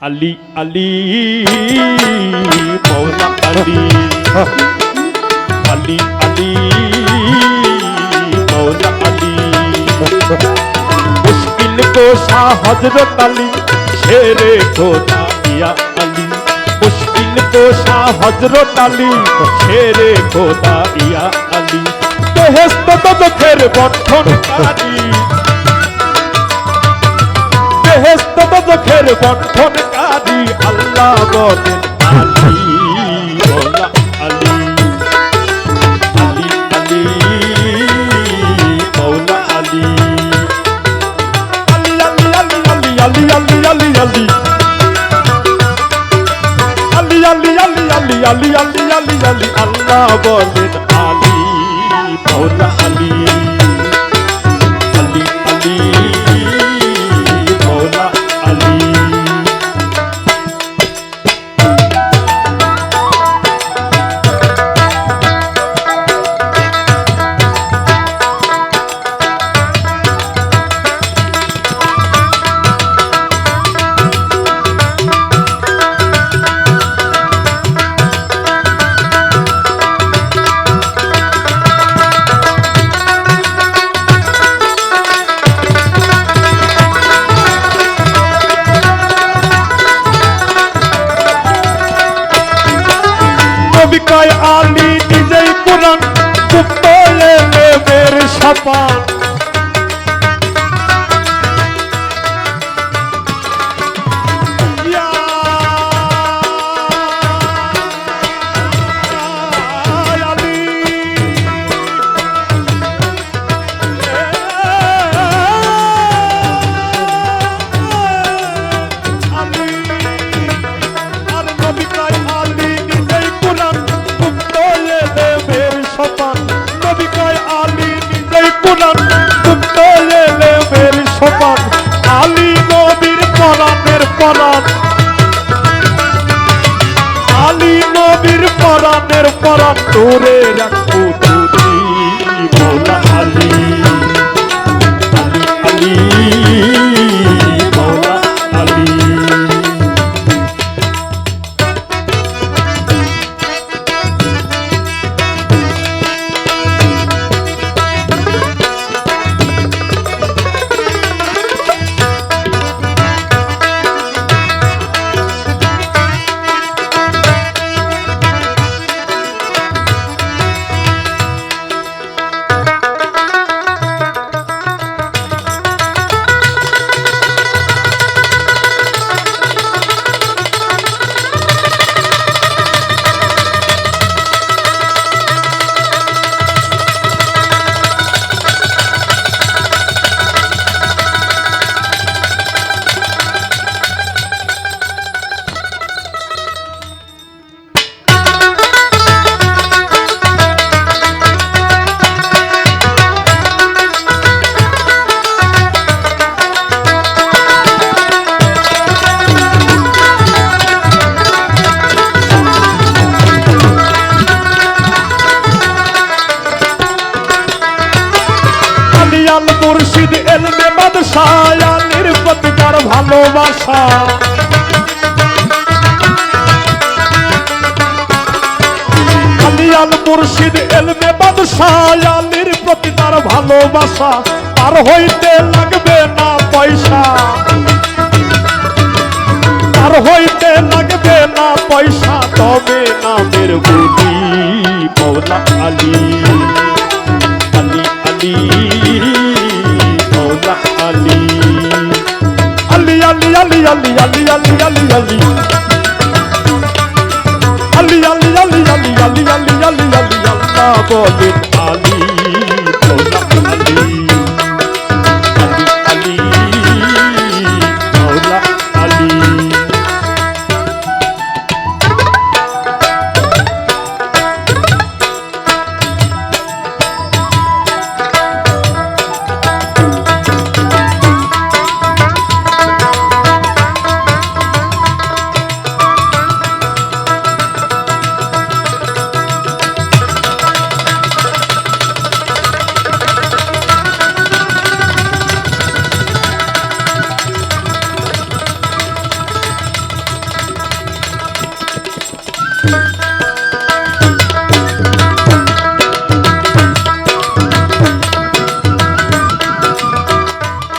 আলী আলী মৌলা আলী আলী আলী মৌলা আলী মুশকিল কোশা হযরত আলী শেরে খোদা ইয়া আলী মুশকিল কোশা হযরত আলী শেরে খোদা ইয়া আলী বেহেশত দোজখের বন্ধনকারী বেহেশত দোজখের বন্ধনকারী আল্লাহ বলেন আলী মৌলা আলী আলী আলী মৌলা আলী আলী আলী আলী আলী আলী আলী আলী আলী আলী আলী আলী আলী আলী আলী আল্লাহ বলেন আলী মৌলা আলী আলী আলী মৌলা আলী নবী কয় আলী নিজেই কুরআন মুক্ত এলেমের সোপান ইয়া আলী আলী আর নবী কয় আলী নিজেই কুরআন মুক্ত এলেমের সোপান নবী কয় আলী নিজেই কুরআন মুক্ত এলেমের সোপান আলী নবীর পরাণের পরাণ আলী নবীর পরাণের পরাণ তোরে রাখবো তুই মৌলা আলী আলী আলী মৌলা আলী আল মুর্শিদ এলমে বাদশাহ আলীর প্রতি তার ভালোবাসা আলী আল মুর্শিদ এলমে বাদশাহ আলীর প্রতি তার ভালোবাসা আর হইতে লাগবে না পয়সা আর হইতে লাগবে না পয়সা তবে নামের বলি মৌলা আলী আলী আলী মৌলা আলী আলী আলী আলী আলী আলী আলী আলী আলী আলী আলী আলী আলী আলী আলী আলী আলী আল্লাহ বলেন আলী মৌলা